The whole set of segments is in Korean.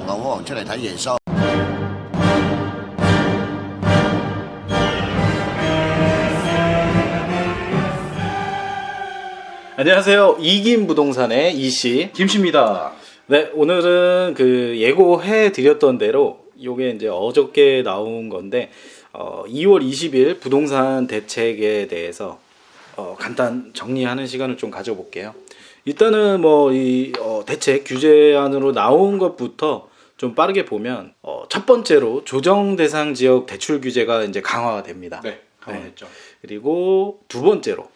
牛可能出嚟睇耶穌。 안녕하세요. 이긴 부동산의 이씨 김씨입니다. 네, 오늘은 그 예고해 드렸던 대로 요게 이제 어저께 나온 건데 2월 20일 부동산 대책에 대해서 간단 정리하는 시간을 좀 가져볼게요. 일단은 뭐 이 대책 규제안으로 나온 것부터 좀 빠르게 보면 첫 번째로 조정 대상 지역 대출 규제가 이제 강화가 됩니다. 네, 강화했죠. 그리고 두 번째로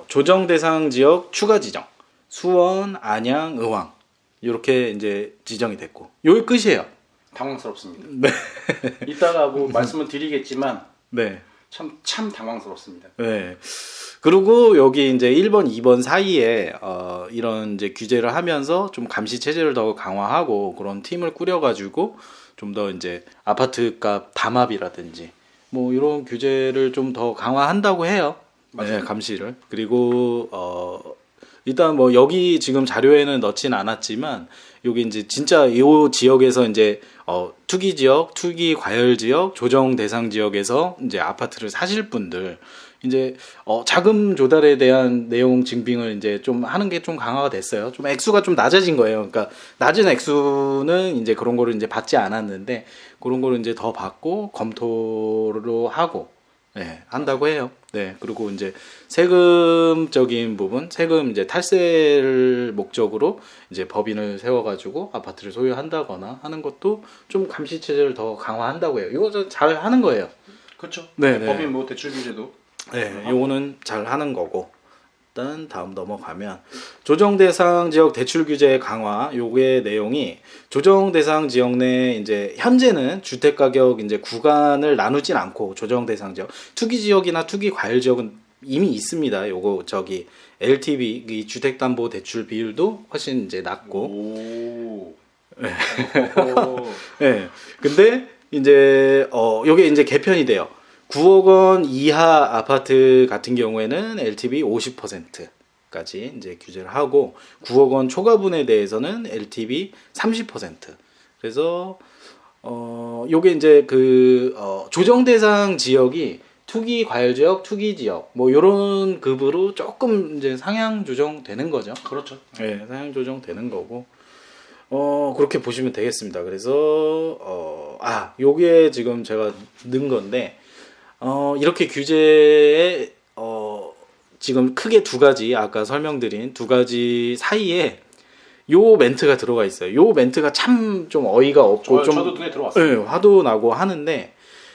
조정 대상 지역 추가 지정, 수원, 안양, 의왕 이렇게 이제 지정이 됐고 여기 끝이에요. 당황스럽습니다. 네. 이따가 뭐 말씀을 드리겠지만 네. 참 당황스럽습니다. 네. 그리고 여기 이제 1번, 2번 사이에 이런 이제 규제를 하면서 좀 감시 체제를 더 강화하고 그런 팀을 꾸려가지고 좀 더 이제 아파트값 담합이라든지 뭐 이런 규제를 좀 더 강화한다고 해요. 네, 감시를. 그리고 일단 뭐 여기 지금 자료에는 넣진 않았지만 여기 이제 진짜 이 지역에서 이제 투기 지역, 투기 과열 지역, 조정 대상 지역에서 이제 아파트를 사실 분들 이제 자금 조달에 대한 내용 증빙을 이제 좀 하는 게 좀 강화가 됐어요. 좀 액수가 좀 낮아진 거예요. 그러니까 낮은 액수는 이제 그런 거를 이제 받지 않았는데 그런 거를 이제 더 받고 검토를 하고 네, 한다고 해요. 네, 그리고 이제 세금적인 부분, 세금 이제 탈세를 목적으로 이제 법인을 세워가지고 아파트를 소유한다거나 하는 것도 좀 감시 체제를 더 강화한다고 해요. 이거 잘 하는 거예요. 그렇죠. 네, 법인 뭐 대출 규제도. 네, 요거는 잘 하는 거고. 일단 다음 넘어가면 조정 대상 지역 대출 규제 강화 요게 내용이 조정 대상 지역 내 이제 현재는 주택 가격 이제 구간을 나누진 않고 조정 대상 지역 투기 지역이나 투기 과열 지역은 이미 있습니다. 요거 저기 LTV 이 주택 담보 대출 비율도 훨씬 이제 낮고 오. 네. 네. 근데 이제 요게 이제 개편이 돼요. 9억 원 이하 아파트 같은 경우에는 LTV 50%까지 이제 규제를 하고 9억 원 초과분에 대해서는 LTV 30%. 그래서 요게 이제 그 조정 대상 지역이 투기 과열 지역, 투기 지역 뭐 요런 급으로 조금 이제 상향 조정되는 거죠. 그렇죠. 네, 상향 조정되는 거고. 그렇게 보시면 되겠습니다. 그래서 요게 지금 제가 넣은 건데 이렇게 규제에 지금 크게 두 가지 아까 설명드린 두 가지 사이에 요 멘트가 들어가 있어요. 요 멘트가 참 좀 어이가 없고 좀 저도 눈에 들어왔어요. 네, 화도 나고 하는데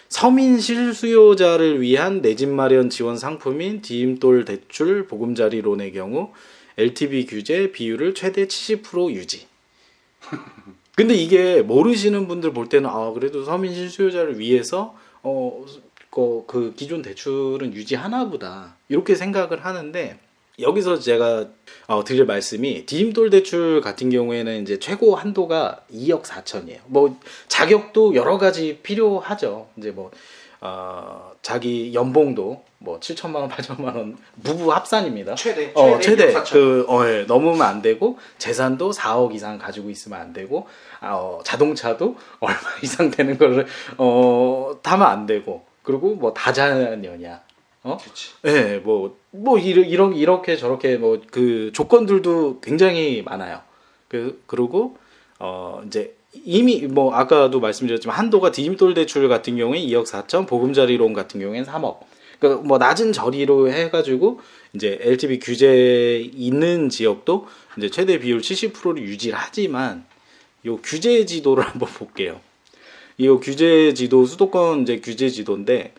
서민 실수요자를 위한 내 집 마련 지원 상품인 디임돌 대출 보금자리론의 경우 LTV 규제 비율을 최대 70% 유지. 근데 이게 모르시는 분들 볼 때는 그래도 서민 실수요자를 위해서 그 기존 대출은 유지하나 보다 이렇게 생각을 하는데 여기서 제가 드릴 말씀이 디임돌 대출 같은 경우에는 이제 최고 한도가 2억 4천이에요. 뭐 자격도 여러 가지 필요하죠. 이제 뭐 자기 연봉도 뭐 7천만 원, 8천만 원 부부 합산입니다. 최대 최대 2억 4천. 예, 넘으면 안 되고 재산도 4억 이상 가지고 있으면 안 되고 자동차도 얼마 이상 되는 거를 타면 안 되고 그리고 뭐 다자녀냐, 그렇지. 예, 뭐 이렇게 저렇게 뭐 그 조건들도 굉장히 많아요. 그리고 이제 이미 뭐 아까도 말씀드렸지만 한도가 디임돌 대출 같은 경우에 2억 4천, 보금자리론 같은 경우에는 3억. 그러니까 뭐 낮은 저리로 해가지고 이제 LTV 규제 있는 지역도 이제 최대 비율 70%를 유지를 하지만 요 규제 지도를 한번 볼게요. 이 규제 지도 수도권 이제 규제 지도인데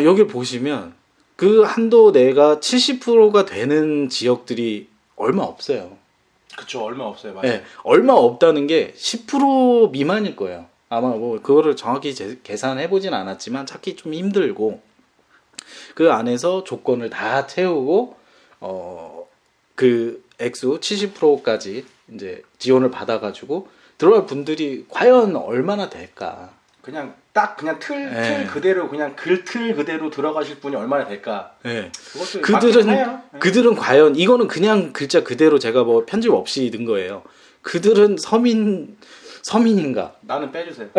여기 보시면 그 한도 내가 70%가 되는 지역들이 얼마 없어요. 그쵸, 얼마 없어요. 맞아요. 네, 얼마 없다는 게 10% 미만일 거예요. 아마 뭐 그거를 정확히 계산해 보진 않았지만 찾기 좀 힘들고 그 안에서 조건을 다 채우고 그 액수 70%까지 이제 지원을 받아가지고 들어갈 분들이 과연 얼마나 될까? 그냥 딱 그냥 틀 그대로 그냥 틀 그대로 들어가실 분이 얼마나 될까? 네. 그것도 맞긴 해요. 그들은 과연 이거는 그냥 글자 그대로 제가 뭐 편집 없이 넣은 거예요. 그들은 서민 서민인가? 나는 빼주세요.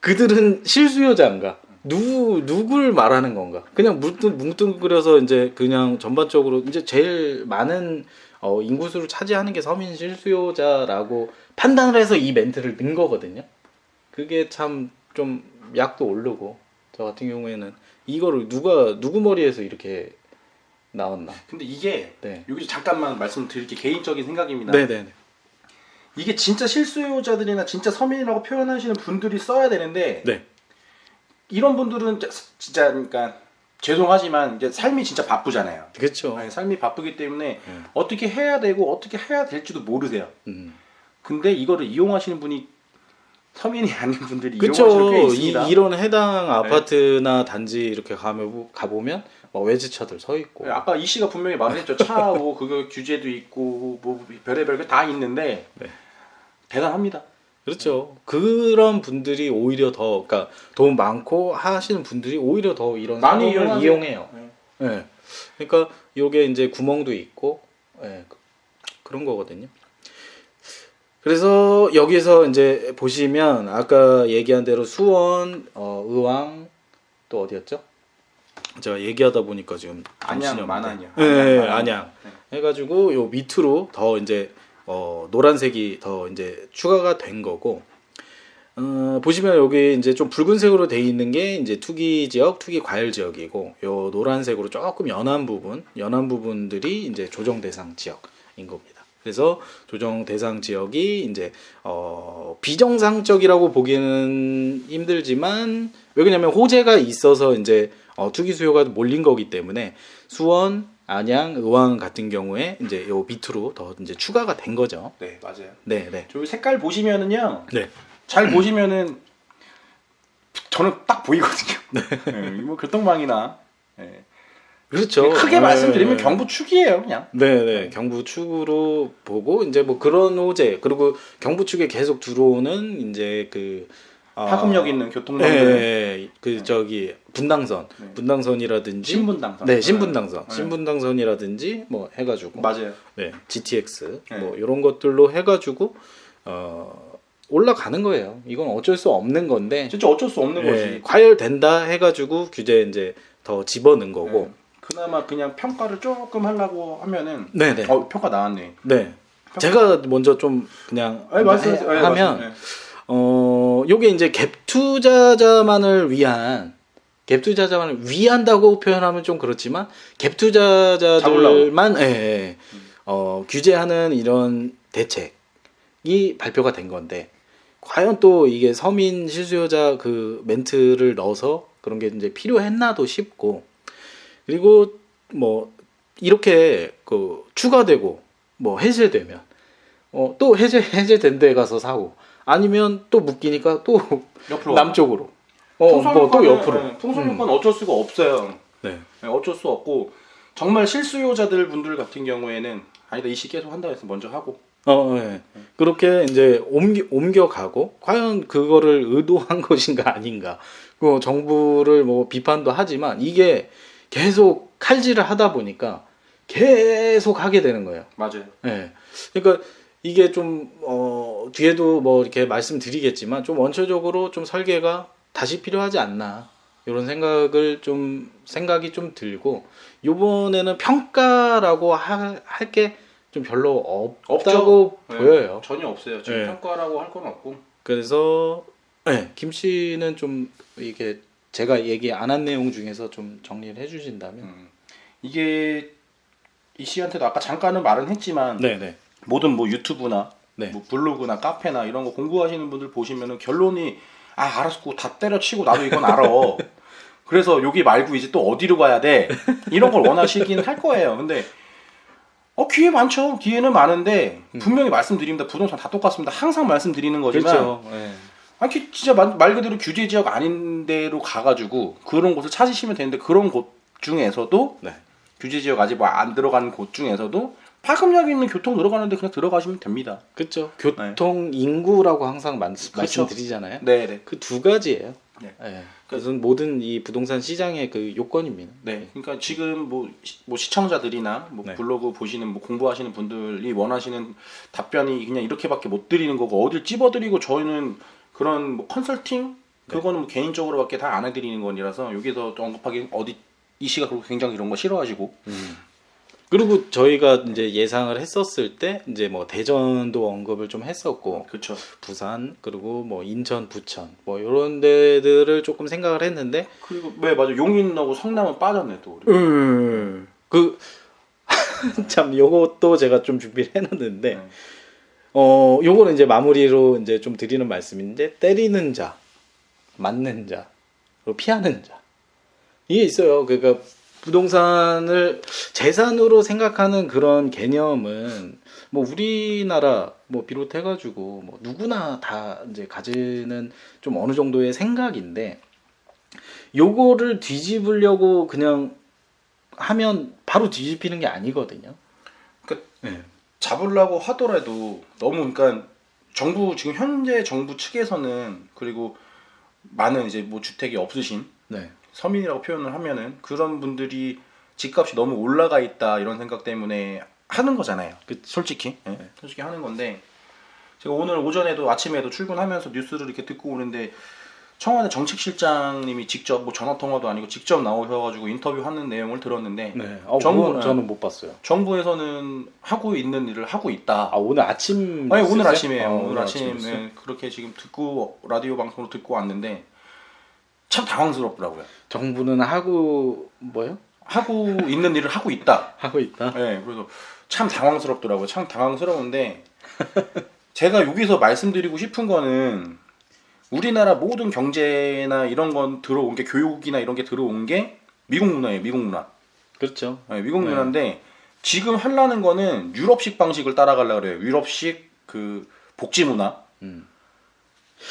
그들은 실수요자인가? 누굴 말하는 건가? 그냥 뭉뚱그려서 이제 그냥 전반적으로 이제 제일 많은 인구수를 차지하는 게 서민 실수요자라고 판단을 해서 이 멘트를 넣은 거거든요. 그게 참 좀 약도 오르고 저 같은 경우에는 이거를 누구 머리에서 이렇게 나왔나? 근데 이게 네. 여기서 잠깐만 말씀드릴게 개인적인 생각입니다. 네네. 이게 진짜 실수요자들이나 진짜 서민이라고 표현하시는 분들이 써야 되는데 네. 이런 분들은 진짜 그러니까 죄송하지만 이제 삶이 진짜 바쁘잖아요. 그렇죠. 아니, 삶이 바쁘기 때문에 어떻게 해야 되고 어떻게 해야 될지도 모르세요. 근데 이거를 이용하시는 분이 서민이 아닌 분들이 이용하시는 꽤 있습니다. 이런 해당 아파트나 단지 이렇게 가보면 뭐 외지차들 서 있고. 아까 이 씨가 분명히 말했죠. 차하고 그거 규제도 있고 뭐 별의별 게 다 있는데 네. 대단합니다. 그렇죠. 그런 분들이 오히려 더, 그러니까 돈 많고 하시는 분들이 오히려 더 이런 많이 상황을 이용해요. 네. 그러니까 요게 이제 구멍도 있고, 네. 그런 거거든요. 그래서 여기서 이제 보시면 아까 얘기한 대로 수원, 의왕 또 어디였죠? 제가 얘기하다 보니까 지금 안양, 만안이요. 네, 안양. 해가지고 요 밑으로 더 이제 노란색이 더 이제 추가가 된 거고, 보시면 여기 이제 좀 붉은색으로 돼 있는 게 이제 투기 지역, 투기 과열 지역이고, 요 노란색으로 조금 연한 부분들이 이제 조정 대상 지역인 겁니다. 그래서 조정 대상 지역이 이제 비정상적이라고 보기에는 힘들지만 왜 그러냐면 호재가 있어서 이제 투기 수요가 몰린 거기 때문에 수원, 안양, 의왕 같은 경우에 이제 요 밑으로 더 이제 추가가 된 거죠. 네, 맞아요. 네, 네. 저 색깔 보시면은요. 네. 잘 보시면은 저는 딱 보이거든요. 네, 뭐 교통망이나. 네. 그렇죠. 크게 네. 말씀드리면 경부 축이에요, 그냥. 네, 네. 경부 축으로 보고 이제 뭐 그런 호재 그리고 경부 축에 계속 들어오는 이제 그 파급력 있는 교통망들. 네, 그 저기 분당선, 분당선이라든지 신분당선. 네, 신분당선, 네. 신분당선이라든지 뭐 해가지고 맞아요. 네, GTX 네. 뭐 이런 것들로 해가지고 올라가는 거예요. 이건 어쩔 수 없는 건데 진짜 어쩔 수 없는 네, 거지. 과열된다 해가지고 규제 이제 더 집어넣은 거고. 네. 그나마 그냥 평가를 조금 하려고 하면은 네네. 평가 나왔네. 네. 제가 먼저 좀 그냥 하면 요게 이제 갭 투자자만을 위한다고 표현하면 좀 그렇지만 갭 투자자들만 규제하는 이런 대책이 발표가 된 건데 과연 또 이게 서민 실수요자 그 멘트를 넣어서 그런 게 이제 필요했나도 싶고 그리고 뭐 이렇게 그 추가되고 뭐 해제되면 또 해제된 데 가서 사고 아니면 또 묶이니까 또 옆으로 남쪽으로 뭐 또 옆으로 풍선효과는 어쩔 수가 없어요. 네. 네, 어쩔 수 없고 정말 실수요자들 분들 같은 경우에는 아니다 이 시 계속 한다 해서 먼저 하고 네. 그렇게 이제 옮겨가고 과연 그거를 의도한 것인가 아닌가 그 정부를 뭐 비판도 하지만 이게 계속 칼질을 하다 보니까 계속 하게 되는 거예요. 맞아요. 네. 그러니까 이게 좀 뒤에도 뭐 이렇게 말씀드리겠지만 좀 원초적으로 좀 설계가 다시 필요하지 않나 이런 생각이 좀 들고 요번에는 평가라고 할 게 좀 별로 없다고 보여요. 네, 전혀 없어요. 지금 평가라고 할 건 없고. 그래서 김 씨는 좀 이게 제가 얘기 안 한 내용 중에서 좀 정리를 해주신다면 이게 이 씨한테도 아까 잠깐은 말은 했지만 네네. 모든 뭐 유튜브나 뭐 블로그나 카페나 이런 거 공부하시는 분들 보시면은 결론이 알았고 다 때려치고 나도 이건 알아. 그래서 여기 말고 이제 또 어디로 가야 돼? 이런 걸 원하시긴 할 거예요. 근데 기회 많죠. 기회는 많은데 분명히 말씀드립니다. 부동산 다 똑같습니다. 항상 말씀드리는 거지만 그렇죠. 네. 진짜 말 그대로 규제 지역 아닌 데로 가가지고 그런 곳을 찾으시면 되는데 그런 곳 중에서도 규제 지역 아직 뭐 안 들어간 곳 중에서도 파급력 있는 교통 들어가는데 그냥 들어가시면 됩니다. 그렇죠. 교통 인구라고 항상 말씀드리잖아요. 네네. 그 두 가지예요. 네. 예. 그래서 모든 이 부동산 시장의 그 요건입니다. 네. 그러니까 지금 뭐 시청자들이나 뭐 네. 블로그 보시는 뭐 공부하시는 분들이 원하시는 답변이 그냥 이렇게밖에 못 드리는 거고 어딜 찝어드리고 저희는 그런 뭐 컨설팅 그거는 뭐 개인적으로밖에 다 안 해드리는 거라서 여기서 또 언급하기 어디 이 씨가 그리고 굉장히 이런 거 싫어하시고. 그리고 저희가 이제 예상을 했었을 때 이제 뭐 대전도 언급을 좀 했었고, 그렇죠. 부산 그리고 뭐 인천, 부천 뭐 이런 데들을 조금 생각을 했는데 그리고 네 맞아 용인하고 성남은 빠졌네 또 우리. 그 참 요것도 제가 좀 준비를 해놨는데 네. 요거는 이제 마무리로 이제 좀 드리는 말씀인데 때리는 자, 맞는 자, 그리고 피하는 자 이게 있어요. 그러니까 부동산을 재산으로 생각하는 그런 개념은 뭐 우리나라 뭐 비롯해가지고 뭐 누구나 다 이제 가지는 좀 어느 정도의 생각인데 요거를 뒤집으려고 그냥 하면 바로 뒤집히는 게 아니거든요. 그러니까 네. 잡으려고 하더라도 너무 그러니까 정부 지금 현재 정부 측에서는 그리고 많은 이제 뭐 주택이 없으신 네. 서민이라고 표현을 하면은 그런 분들이 집값이 너무 올라가 있다 이런 생각 때문에 하는 거잖아요. 솔직히 솔직히 하는 건데 제가 오늘 오전에도 아침에도 출근하면서 뉴스를 이렇게 듣고 오는데 청와대 정책실장님이 직접 뭐 전화 통화도 아니고 직접 나오셔가지고 인터뷰하는 내용을 들었는데 네. 저는 못 봤어요. 정부에서는 하고 있는 일을 하고 있다. 아 오늘 아침? 아니 오늘 아침이에요. 오늘 아침에 아침에 그렇게 지금 듣고 라디오 방송으로 듣고 왔는데 참 당황스럽더라고요. 정부는 하고 뭐요? 하고 있는 일을 하고 있다. 하고 있다. 네, 그래서 참 당황스럽더라고요. 참 당황스러운데 제가 여기서 말씀드리고 싶은 거는 우리나라 모든 경제나 이런 건 들어온 게 교육이나 이런 게 들어온 게 미국 문화예요. 미국 문화. 그렇죠. 네, 미국 문화인데 지금 하려는 거는 유럽식 방식을 따라가려고 그래요. 유럽식 그 복지 문화.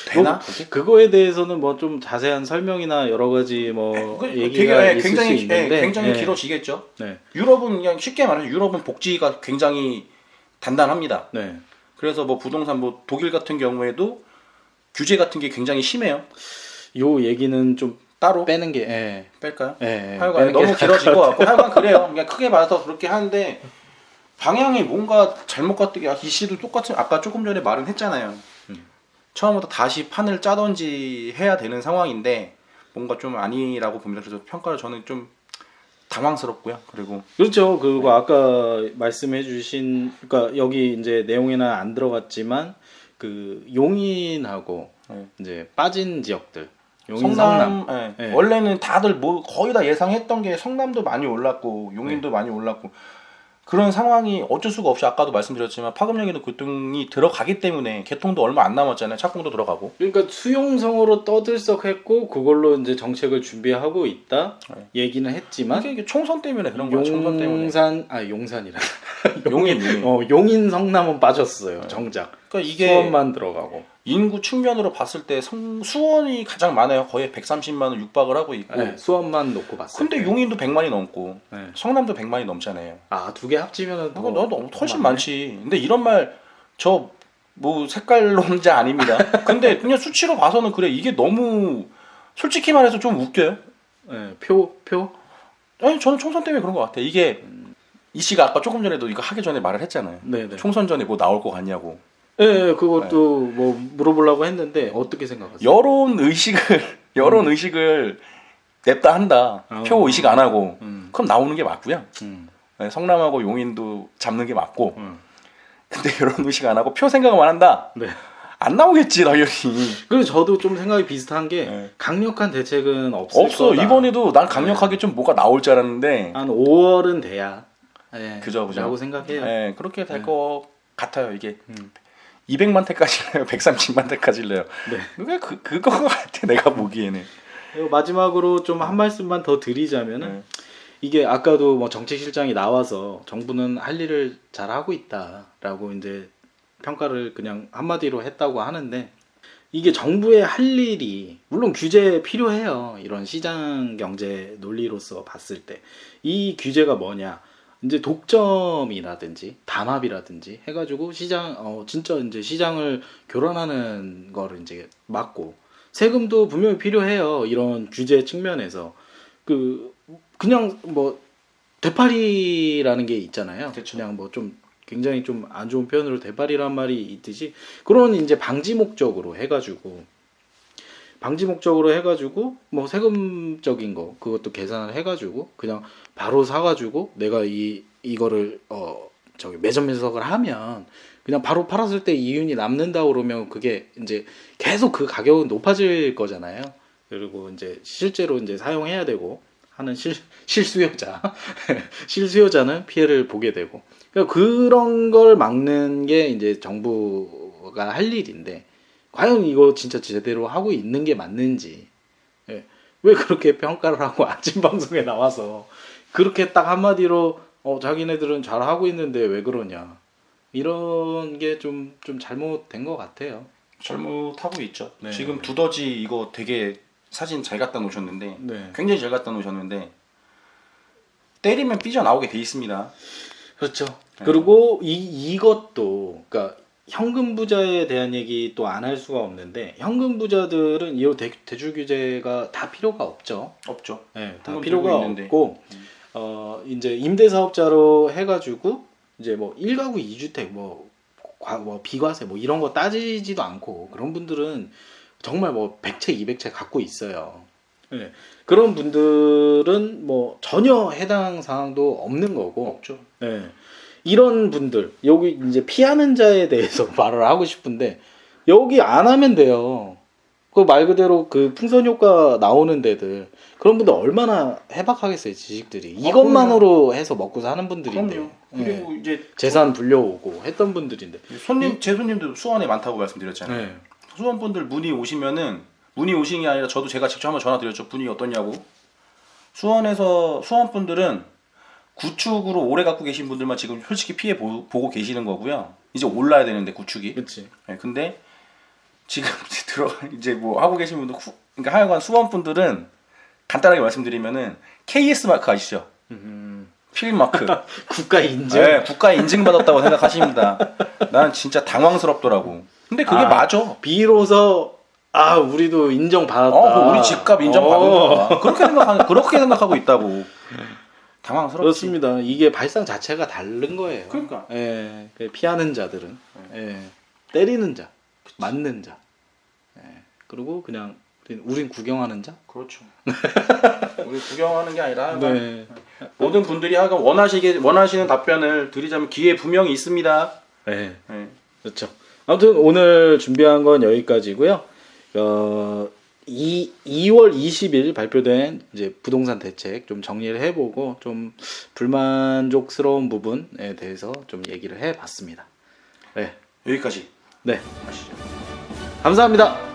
되나? 그거에 대해서는 뭐 좀 자세한 설명이나 여러 가지 뭐 얘기가 되게, 있을 굉장히, 수 있는데 굉장히 길어지겠죠. 네. 유럽은 그냥 쉽게 말해서 유럽은 복지가 굉장히 단단합니다. 네. 그래서 뭐 부동산 뭐 독일 같은 경우에도 규제 같은 게 굉장히 심해요. 요 얘기는 좀 따로 빼는 게 뺄까요? 하여간 너무 길어질 것 같고 하여간 그래요. 그냥 크게 봐서 그렇게 하는데 방향이 뭔가 잘못 갔더니 이 씨도 똑같은 아까 조금 전에 말은 했잖아요. 처음부터 다시 판을 짜던지 해야 되는 상황인데 뭔가 좀 아니라고 봅니다. 그래서 평가를 저는 좀 당황스럽고요. 그리고 그렇죠. 그리고 아까 말씀해주신 그러니까 여기 이제 내용에는 안 들어갔지만 그 용인하고 이제 빠진 지역들 용인 성남. 네. 원래는 다들 뭐 거의 다 예상했던 게 성남도 많이 올랐고 용인도 많이 올랐고 그런 상황이 어쩔 수가 없이 아까도 말씀드렸지만 파급력에도 급등이 들어가기 때문에 개통도 얼마 안 남았잖아요. 착공도 들어가고. 그러니까 수용성으로 떠들썩했고 그걸로 이제 정책을 준비하고 있다 얘기는 했지만 이게 총선 때문에 그런 거야. 총선 때문에. 용산이라 용인. 용인 성남은 빠졌어요. 정작. 그러니까 이게 수원만 들어가고. 인구 측면으로 봤을 때 수원이 가장 많아요. 거의 130만을 육박을 하고 있고. 네, 수원만 놓고 봤어요. 근데 용인도 100만이 넘고 네. 성남도 100만이 넘잖아요. 두 개 합치면은 너 훨씬 많지. 근데 이런 말 저 뭐 색깔론자 아닙니다. 근데 그냥 수치로 봐서는 그래. 이게 너무 솔직히 말해서 좀 웃겨요. 네, 표? 아니 저는 총선 때문에 그런 것 같아. 이게 이 씨가 아까 조금 전에도 이거 하기 전에 말을 했잖아요. 네네. 총선 전에 뭐 나올 것 같냐고. 네, 그것도 뭐 물어보려고 했는데 어떻게 생각하세요? 여론 의식을 냅다 한다. 표 의식 안 하고 그럼 나오는 게 맞고요. 네, 성남하고 용인도 잡는 게 맞고. 근데 여론 의식 안 하고 표 생각만 한다. 네. 안 나오겠지 당연히. 그래서 저도 좀 생각이 비슷한 게 강력한 대책은 없을 없어. 거다. 이번에도 난 강력하게 좀 뭐가 나올 줄 알았는데 한 5월은 돼야 그죠. 라고 생각해요. 네, 그렇게 될 것 같아요. 이게 200만 대까지래요. 130만 대까지래요. 네. 그거 같아 내가 보기에는. 그리고 마지막으로 좀 한 말씀만 더 드리자면은 이게 아까도 뭐 정책실장이 나와서 정부는 할 일을 잘 하고 있다라고 이제 평가를 그냥 한마디로 했다고 하는데 이게 정부의 할 일이 물론 규제 필요해요. 이런 시장 경제 논리로서 봤을 때 이 규제가 뭐냐? 이제 독점이라든지 담합이라든지 해가지고 시장 진짜 이제 시장을 교란하는 거를 이제 막고 세금도 분명히 필요해요. 이런 규제 측면에서 그냥 뭐 되팔이라는 게 있잖아요. 그쵸. 그냥 뭐 좀 굉장히 좀 안 좋은 표현으로 되팔이란 말이 있듯이 그런 이제 방지 목적으로 해가지고 뭐 세금적인 거 그것도 계산을 해가지고 그냥 바로 사가지고 내가 이거를 저기 매점 매석을 하면 그냥 바로 팔았을 때 이윤이 남는다 그러면 그게 이제 계속 그 가격은 높아질 거잖아요. 그리고 이제 실제로 이제 사용해야 되고 하는 실수요자는 피해를 보게 되고 그러니까 그런 걸 막는 게 이제 정부가 할 일인데 과연 이거 진짜 제대로 하고 있는 게 맞는지 예. 왜 그렇게 평가를 하고 아침 방송에 나와서 그렇게 딱 한마디로 자기네들은 잘 하고 있는데 왜 그러냐 이런 게 좀 잘못된 것 같아요. 잘못하고 있죠. 네. 지금 두더지 이거 되게 사진 잘 갖다 놓으셨는데 네. 굉장히 잘 갖다 놓으셨는데 때리면 삐져나오게 돼 있습니다. 그렇죠. 네. 그리고 이것도 그러니까 현금 부자에 대한 얘기 또 안 할 수가 없는데 현금 부자들은 이 대출 규제가 다 필요가 없죠. 없죠. 네, 다 현금 필요가 들고 있는데. 없고 이제 임대사업자로 해가지고 이제 뭐 1가구 2주택 뭐 비과세 뭐 이런 거 따지지도 않고 그런 분들은 정말 뭐 100채 200채 갖고 있어요. 네. 그런 분들은 뭐 전혀 해당 사항도 없는 거고 없죠. 네. 이런 분들 여기 이제 피하는 자에 대해서 말을 하고 싶은데 여기 안 하면 돼요. 그 말 그대로 그 풍선 효과 나오는 데들 그런 분들 얼마나 해박하겠어요 지식들이 이것만으로 해서 먹고 사는 분들인데 그럼요. 그리고 이제 재산 불려오고 했던 분들인데 제 손님도 수원에 많다고 말씀드렸잖아요. 네. 수원분들 문의 오신 게 아니라 저도 제가 직접 한번 전화 드렸죠. 분위기 어떠냐고. 수원분들은 구축으로 오래 갖고 계신 분들만 지금 솔직히 피해 보고 계시는 거고요. 이제 올라야 되는데 구축이. 그렇지. 네, 근데 지금 이제 뭐 하고 계신 분들 그러니까 하여간 수원분들은 간단하게 말씀드리면은 KS 마크 아시죠? 필 마크. 국가 인증. 네, 국가에 인증받았다고 생각하십니다. 난 진짜 당황스럽더라고. 근데 그게 맞아. 비로소 우리도 인정받았다. 우리 집값 인정받은 거야. 그렇게 생각하고 있다고. 당황스럽지. 그렇습니다. 이게 발상 자체가 다른 거예요. 그러니까. 예, 피하는 자들은, 때리는 자, 맞는 자, 그리고 그냥 우린 구경하는 자. 그렇죠. 우리 구경하는 게 아니라 네. 모든 분들이 하여간 원하시는 답변을 드리자면 기회 분명히 있습니다. 네. 그렇죠. 아무튼 오늘 준비한 건 여기까지고요. 2월 20일 발표된 이제 부동산 대책 좀 정리를 해보고 좀 불만족스러운 부분에 대해서 좀 얘기를 해봤습니다. 네. 여기까지. 네. 하시죠. 감사합니다.